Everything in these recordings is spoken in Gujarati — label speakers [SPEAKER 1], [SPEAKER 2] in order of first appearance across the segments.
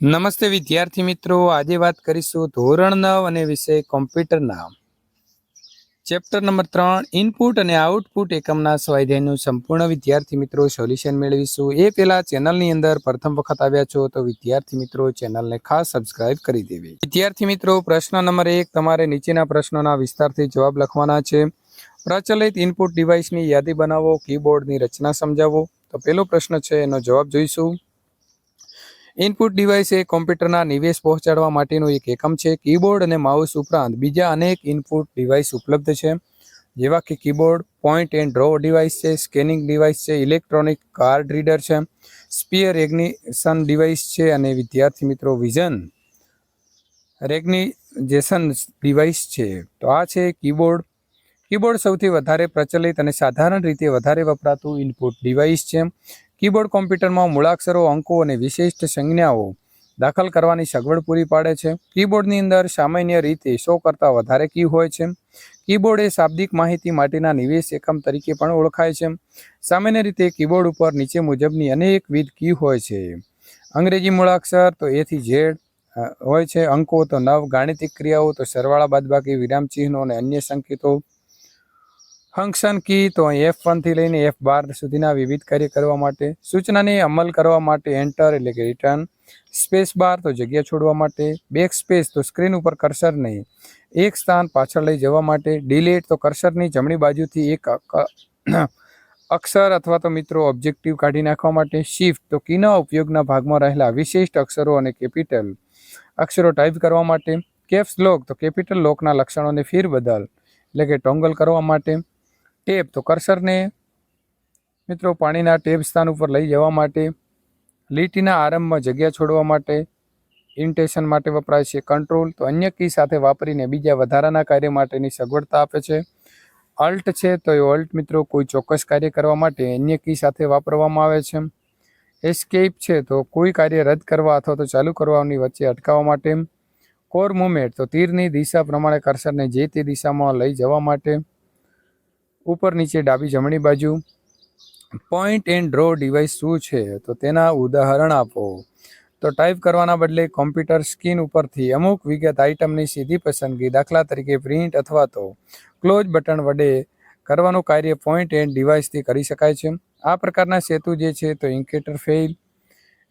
[SPEAKER 1] નમસ્તે વિદ્યાર્થી મિત્રો, આજે વાત કરીશું ધોરણ 9 અને વિષય કોમ્પ્યુટરના ચેપ્ટર નંબર 3 ઇનપુટ અને આઉટપુટ એકમના સ્વાધ્યાયનું સંપૂર્ણ વિદ્યાર્થી મિત્રો સોલ્યુશન મેળવીશું. એ પહેલા ચેનલની અંદર પ્રથમ વખત આવ્યા છો તો વિદ્યાર્થી મિત્રો ચેનલને ખાસ સબસ્ક્રાઇબ કરી દેવી. વિદ્યાર્થી મિત્રો, પ્રશ્ન નંબર 1, તમારે નીચેના પ્રશ્નોના વિસ્તારથી જવાબ લખવાના છે. પ્રચલિત ઇનપુટ ડિવાઇસની યાદી બનાવો, કીબોર્ડની રચના સમજાવો. તો પહેલો પ્રશ્ન છે, એનો જવાબ જોઈશું. ઇનપુટ ડિવાઇસ એ કોમ્પ્યુટરના નિવેશ પહોંચાડવા માટેનું એક એકમ છે. કીબોર્ડ અને માઉસ ઉપરાંત બીજા અનેક ઇનપુટ ડિવાઇસ ઉપલબ્ધ છે, જેવા કે keyboard, point and draw device છે, સ્કેનિંગ ડિવાઇસ છે, ઇલેક્ટ્રોનિક કાર્ડ રીડર છે, સ્પીયર રેગ્નિશન ડિવાઇસ છે અને વિદ્યાર્થી મિત્રો વિઝન રેગ્નિજેશન ડિવાઇસ છે. તો આ છે કીબોર્ડ. કીબોર્ડ સૌથી વધારે પ્રચલિત અને સાધારણ રીતે વધારે વપરાતું ઇનપુટ ડિવાઇસ છે. કીબોર્ડ કોમ્પ્યુટરમાં મૂળાક્ષરો, અંકો અને વિશિષ્ટ સંજ્ઞાઓ દાખલ કરવાની સગવડ પૂરી પાડે છે. કીબોર્ડની અંદર સામાન્ય રીતે 100 કરતાં વધારે કી હોય છે. કીબોર્ડ એ શાબ્દિક માહિતી માટેના નિવેશ એકમ તરીકે પણ ઓળખાય છે. સામાન્ય રીતે કીબોર્ડ ઉપર નીચે મુજબની અનેકવિધ કી હોય છે. અંગ્રેજી મૂળાક્ષર તો A થી Z હોય છે. અંકો તો 9, ગાણિતિક ક્રિયાઓ તો સરવાળા, બાદબાકી, વિરામચિહ્નો અને અન્ય સંકેતો. ફંક્શન કી તો F1 થી લઈને F12 સુધીના વિવિધ કાર્ય કરવા માટે. સૂચનાને અમલ કરવા માટે એન્ટર એટલે કે રિટર્ન. સ્પેસ બાર તો જગ્યા છોડવા માટે. બેક સ્પેસ તો સ્ક્રીન ઉપર કર્સરને એક સ્થાન પાછળ લઈ જવા માટે. ડિલીટ તો કર્સરની જમણી બાજુથી એક અક્ષર અથવા તો મિત્રો ઓબ્જેક્ટિવ કાઢી નાખવા માટે. શિફ્ટ તો કીના ઉપયોગના ભાગમાં રહેલા વિશિષ્ટ અક્ષરો અને કેપિટલ અક્ષરો ટાઈપ કરવા માટે. કેપ્સ લોક તો કેપિટલ લોકના લક્ષણોને ફેરબદલ એટલે કે ટોંગલ કરવા માટે. ટેબ તો કર્સરને મિત્રો પાણીના ટેબ સ્થાન ઉપર લઈ જવા માટે. લીટીના આરંભમાં જગ્યા છોડવા માટે, ઇન્ટેશન માટે વપરાય છે. કંટ્રોલ તો અન્ય કી સાથે વાપરીને બીજા વધારાના કાર્ય માટેની સગવડતા આપે છે. અલ્ટ છે તો એ અલ્ટ મિત્રો કોઈ ચોક્કસ કાર્ય કરવા માટે અન્ય કી સાથે વાપરવામાં આવે છે. એસ્કેપ છે તો કોઈ કાર્ય રદ કરવા અથવા તો ચાલુ કરવાની વચ્ચે અટકાવવા માટે. કોર મૂવમેન્ટ તો તીરની દિશા પ્રમાણે કર્સરને જે તે દિશામાં લઈ જવા માટે. ઉપર નીચે ડાબી જમણી બાજુ. પોઈન્ટ એન્ડ ડ્રો ડિવાઇસ શું છે તો તેના ઉદાહરણ આપો. તો ટાઈપ કરવાના બદલે કોમ્પ્યુટર સ્ક્રીન ઉપરથી અમુક વિગત આઇટમની સીધી પસંદગી, દાખલા તરીકે પ્રિન્ટ અથવા તો ક્લોઝ બટન વડે કરવાનું કાર્ય પોઈન્ટ એન્ડ ડિવાઇસથી કરી શકાય છે. આ પ્રકારના સેતુ જે છે તો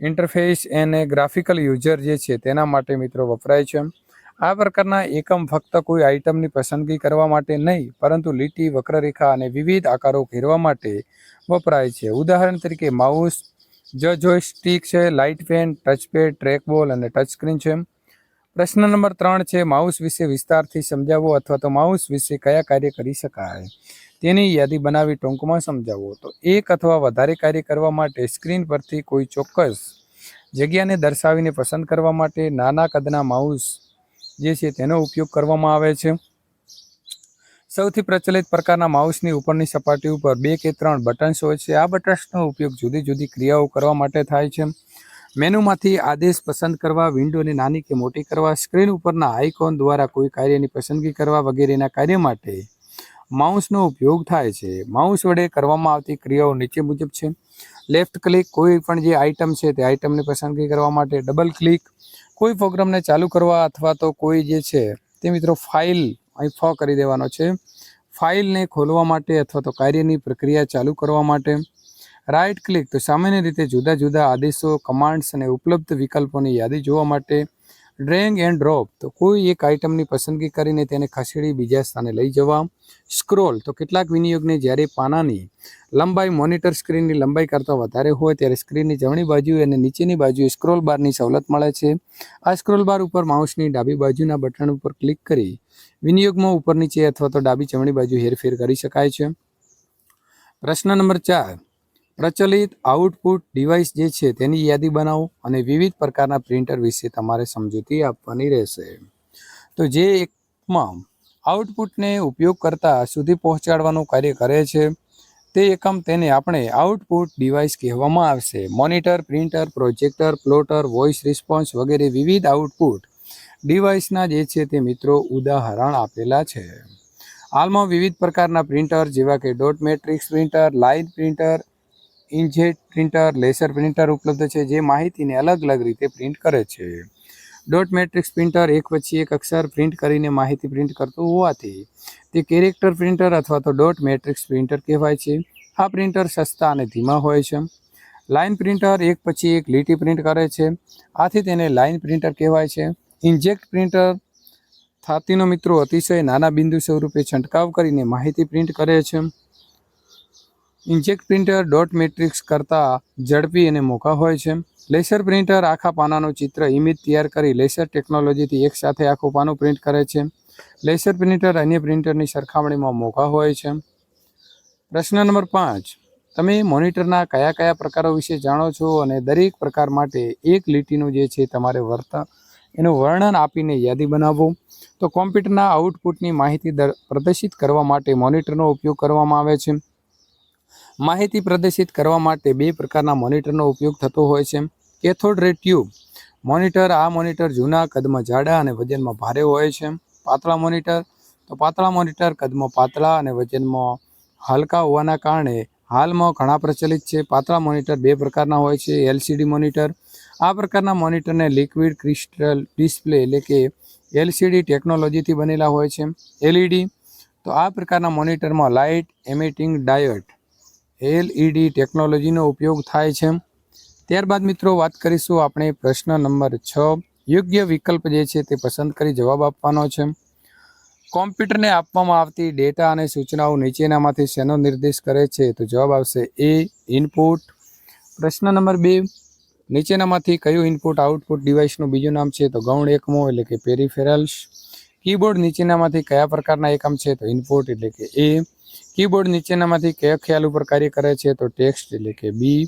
[SPEAKER 1] ઇન્ટરફેસ અને ગ્રાફિકલ યુઝર જે છે તેના માટે મિત્રો વપરાય છે. આ પ્રકારના એકમ ફક્ત કોઈ આઇટમની પસંદગી કરવા માટે નહીં, પરંતુ લીટી, વક્રરેખા અને વિવિધ આકારો ઘેરવા માટે વપરાય છે. ઉદાહરણ તરીકે માઉસ, જોયસ્ટિક છે, લાઇટ પેન, ટચપેડ, ટ્રેકબોલ અને ટચસ્ક્રીન છે. પ્રશ્ન નંબર 3 છે, માઉસ વિશે વિસ્તારથી સમજાવો અથવા તો માઉસ વિશે કયા કાર્ય કરી શકાય તેની યાદી બનાવી ટૂંકમાં સમજાવો. તો એક અથવા વધારે કાર્ય કરવા માટે સ્ક્રીન પરથી કોઈ ચોક્કસ જગ્યાને દર્શાવીને પસંદ કરવા માટે નાના કદના માઉસ જે છે તેનો ઉપયોગ કરવામાં આવે છે. સૌથી પ્રચલિત પ્રકારના માઉસની ઉપરની સપાટી ઉપર 2 કે 3 બટન્સ હોય છે. આ બટન્સનો ઉપયોગ જુદી જુદી ક્રિયાઓ કરવા માટે થાય છે. મેનુમાંથી આદેશ પસંદ કરવા, વિન્ડોને નાની કે મોટી કરવા, સ્ક્રીન ઉપરના આઇકોન દ્વારા કોઈ કાર્યની પસંદગી કરવા વગેરેના કાર્ય માટે માઉસનો ઉપયોગ થાય છે. માઉસ વડે કરવામાં આવતી ક્રિયાઓ નીચે મુજબ છે. લેફ્ટ ક્લિક કોઈ પણ જે આઇટમ છે તે આઇટમની પસંદગી કરવા માટે. ડબલ ક્લિક કોઈ પ્રોગ્રામને ચાલુ કરવા અથવા તો કોઈ જે છે તે મિત્રો ફાઇલ અહીં ફ કરી દેવાનો છે, ફાઇલને ખોલવા માટે અથવા તો કાર્યની પ્રક્રિયા ચાલુ કરવા માટે. રાઇટ ક્લિક તો સામાન્ય રીતે જુદા જુદા આદેશો, કમાન્ડ્સ અને ઉપલબ્ધ વિકલ્પોની યાદી જોવા માટે. ડ્રેગ એન્ડ ડ્રોપ તો કોઈ એક આઇટમની પસંદગી કરીને તેને ખસેડી બીજા સ્થાને લઈ જવા. સ્ક્રોલ તો કેટલાક વિનિયોગને જ્યારે પાનાની લંબાઈ મોનિટર સ્ક્રીનની લંબાઈ કરતાં વધારે હોય ત્યારે સ્ક્રીનની જમણી બાજુએ અને નીચેની બાજુએ સ્ક્રોલ બારની સવલત મળે છે. આ સ્ક્રોલ બાર ઉપર માઉસની ડાબી બાજુના બટન ઉપર ક્લિક કરી વિનિયોગમાં ઉપર નીચે અથવા તો ડાબી જમણી બાજુ હેરફેર કરી શકાય છે. પ્રશ્ન નંબર 4, પ્રચલિત આઉટપુટ ડિવાઇસ જે છે તેની યાદી બનાવો અને વિવિધ પ્રકારના પ્રિન્ટર વિશે તમારે સમજૂતી આપવાની રહેશે. તો જે એકમાં આઉટપુટને ઉપયોગકર્તા સુધી પહોંચાડવાનું કાર્ય કરે છે તે એકમ તેને આપણે આઉટપુટ ડિવાઇસ કહેવામાં આવશે. Monitor, printer, projector, plotter, voice response વગેરે વિવિધ આઉટપુટ ડિવાઇસના જે છે તે મિત્રો ઉદાહરણ આપેલા છે. હાલમાં વિવિધ પ્રકારના પ્રિન્ટર જેવા કે dot matrix printer, line printer, inkjet printer, laser printer ઉપલબ્ધ છે, જે માહિતીને અલગ અલગ રીતે પ્રિન્ટ કરે છે. ડોટ મેટ્રિક્સ પ્રિન્ટર એક પછી એક અક્ષર પ્રિન્ટ કરીને માહિતી પ્રિન્ટ કરતું હોવાથી તે કેરેક્ટર પ્રિન્ટર અથવા તો ડોટ મેટ્રિક્સ પ્રિન્ટર કહેવાય છે. આ પ્રિન્ટર સસ્તા અને ધીમા હોય છે. લાઇન પ્રિન્ટર એક પછી એક લીટી પ્રિન્ટ કરે છે, આથી તેને લાઇન પ્રિન્ટર કહેવાય છે. ઇન્કજેટ પ્રિન્ટર થાતીનો મિત્રો અતિશય નાના બિંદુ સ્વરૂપે છંટકાવ કરીને માહિતી પ્રિન્ટ કરે છે. ઇન્કજેટ પ્રિન્ટર ડોટ મેટ્રિક્સ કરતાં ઝડપી અને મોંઘા હોય છે. લેસર પ્રિન્ટર આખા પાનાનું ચિત્ર ઇમેજ તૈયાર કરી લેસર ટેકનોલોજીથી એકસાથે આખું પાનું પ્રિન્ટ કરે છે. લેસર પ્રિન્ટર અન્ય પ્રિન્ટરની સરખામણીમાં મોંઘા હોય છે. પ્રશ્ન નંબર 5. તમે મોનિટરના કયા કયા પ્રકારો વિશે જાણો છો અને દરેક પ્રકાર માટે એક લીટીનું જે છે તમારે એનું વર્ણન આપીને યાદી બનાવો. તો કોમ્પ્યુટરના આઉટપુટની માહિતી પ્રદર્શિત કરવા માટે મોનિટરનો ઉપયોગ કરવામાં આવે છે. માહિતી પ્રદર્શિત કરવા માટે બે પ્રકારના મોનિટરનો ઉપયોગ થતો હોય છે. કેથોડ રે ટ્યુબ મોનિટર, આ મોનિટર જૂના, કદમાં જાડા અને વજનમાં ભારે હોય છે. પાતળા મોનિટર, તો પાતળા મોનિટર કદમાં પાતળા અને વજનમાં હલકા હોવાના કારણે હાલમાં ઘણા પ્રચલિત છે. પાતળા મોનિટર બે પ્રકારના હોય છે. એલસીડી મોનિટર, આ પ્રકારના મોનિટરને લિક્વિડ ક્રિસ્ટલ ડિસ્પ્લે એટલે કે એલસીડી ટેકનોલોજીથી બનેલા હોય છે. એલઈડી, તો આ પ્રકારના મોનિટરમાં લાઇટ એમિટિંગ ડાયોડ એલઈડી ટેકનોલોજીનો ઉપયોગ થાય છે. ત્યારબાદ મિત્રો વાત કરીશું આપણે પ્રશ્ન નંબર 6. યોગ્ય વિકલ્પ જે છે તે પસંદ કરી જવાબ આપવાનો છે. કોમ્પ્યુટરને આપવામાં આવતી ડેટા અને સૂચનાઓ નીચેનામાંથી શેનો નિર્દેશ કરે છે? તો જવાબ આવશે એ. ઇનપુટ. પ્રશ્ન નંબર 2. નીચેનામાંથી કયું ઇનપુટ આઉટપુટ ડિવાઇસનું બીજું નામ છે? તો ગૌણ એકમો એટલે કે પેરિફેરલ્સ. કીબોર્ડ નીચેનામાંથી કયા પ્રકારના એકમ છે? તો ઇનપુટ એટલે કે એ. કીબોર્ડ નીચેનામાંથી કયા ખ્યાલ ઉપર કાર્ય કરે છે? તો ટેક્સ્ટ એટલે કે બી.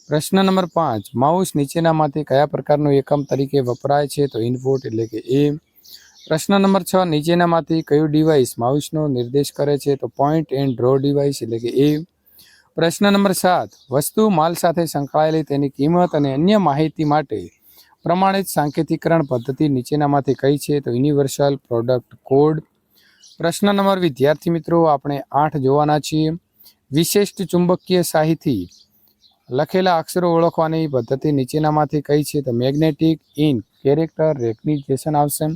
[SPEAKER 1] પ્રશ્ન નંબર 5. માઉસ નીચેનામાંથી કયા પ્રકારનું એકમ તરીકે વપરાય છે? તો ઇનપુટ એટલે કે એ. પ્રશ્ન નંબર 6. નીચેનામાંથી કયું ડિવાઇસ માઉસનો નિર્દેશ કરે છે? તો પોઈન્ટ એન્ડ ડ્રો ડિવાઇસ એટલે કે એ. પ્રશ્ન નંબર 7. વસ્તુ માલ સાથે સંકળાયેલી તેની કિંમત અને અન્ય માહિતી માટે પ્રમાણિત સાંકેતિકરણ પદ્ધતિ નીચેનામાંથી કઈ છે? તો યુનિવર્સલ પ્રોડક્ટ કોડ. પ્રશ્ન નંબર વિદ્યાર્થી મિત્રો આપણે 8 જોવાના છીએ. વિશિષ્ટ ચુંબકીય શાહીથી લખેલા અક્ષરો ઓળખવાની પદ્ધતિ નીચેનામાંથી કઈ છે? તો મેગ્નેટિક ઇન્ક કેરેક્ટર રેકગ્નિશન આવશે.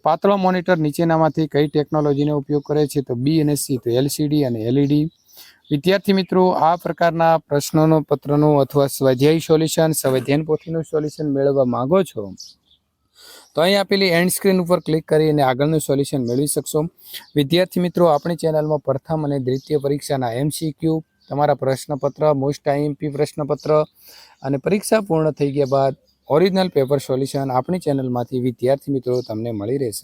[SPEAKER 1] પાતળો મોનિટર નીચેનામાંથી કઈ ટેકનોલોજીનો ઉપયોગ કરે છે? તો બી અને સી, તો એલસીડી અને એલઈડી. વિદ્યાર્થી મિત્રો આ પ્રકારના પ્રશ્નોનું પત્રનું અથવા સ્વાધ્યાય સોલ્યુશન, સંવિધાન પોથીનું સોલ્યુશન મેળવવા માંગો છો તો અહીં આપેલી એન્ડ સ્ક્રીન ઉપર ક્લિક કરી અને આગળનું સોલ્યુશન મેળવી શકશો. વિદ્યાર્થી મિત્રો આપણી ચેનલમાં પ્રથમ અને દ્વિતીય પરીક્ષાના MCQ, તમારા પ્રશ્નપત્ર, મોસ્ટ IMP પ્રશ્નપત્ર અને પરીક્ષા પૂર્ણ થઈ ગયા બાદ ઓરિજિનલ પેપર સોલ્યુશન આપણી ચેનલમાંથી વિદ્યાર્થી મિત્રો તમને મળી રહેશે.